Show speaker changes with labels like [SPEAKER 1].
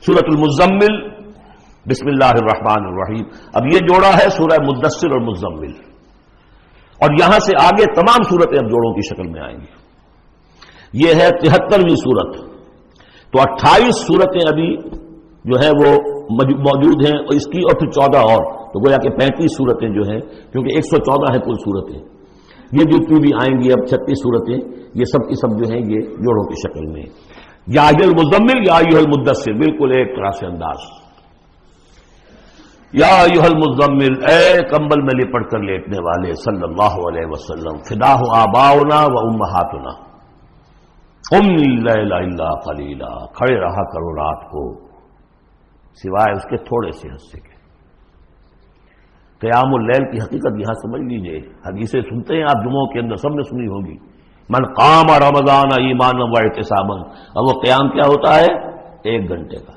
[SPEAKER 1] سورۃ المزمل، بسم اللہ الرحمن الرحیم. اب یہ جوڑا ہے سورہ مدثر اور مزمل، اور یہاں سے آگے تمام سورتیں اب جوڑوں کی شکل میں آئیں گی. یہ ہے 73ویں سورت. تو 28 سورتیں ابھی جو ہے وہ موجود ہیں، اور اس کی اور پھر 14 اور، تو گویا کہ 35 سورتیں جو ہیں، کیونکہ 114 ہیں کل سورتیں. یہ جتنی بھی آئیں گی اب 36 سورتیں، یہ سب کی سب جو ہیں یہ جوڑوں کی شکل میں. یا ایھا المزمل یا ایھا المدثر، بالکل ایک طرح سے انداز. یا ایھا المزمل، اے کمبل میں لپٹ کر لیٹنے والے، صلی اللہ علیہ وسلم، فداہ آباؤنا و امہاتنا، قم اللیل الا قلیلا، کھڑے رہا کرو رات کو سوائے اس کے تھوڑے سے حصے کے. قیام اللیل کی حقیقت یہاں سمجھ لیجئے. حدیثیں سنتے ہیں آپ جمعوں کے اندر، سب نے سنی ہوگی، من قام رمضان ایمانا و احتسابا. اور وہ قیام کیا ہوتا ہے؟ 1 گھنٹے کا.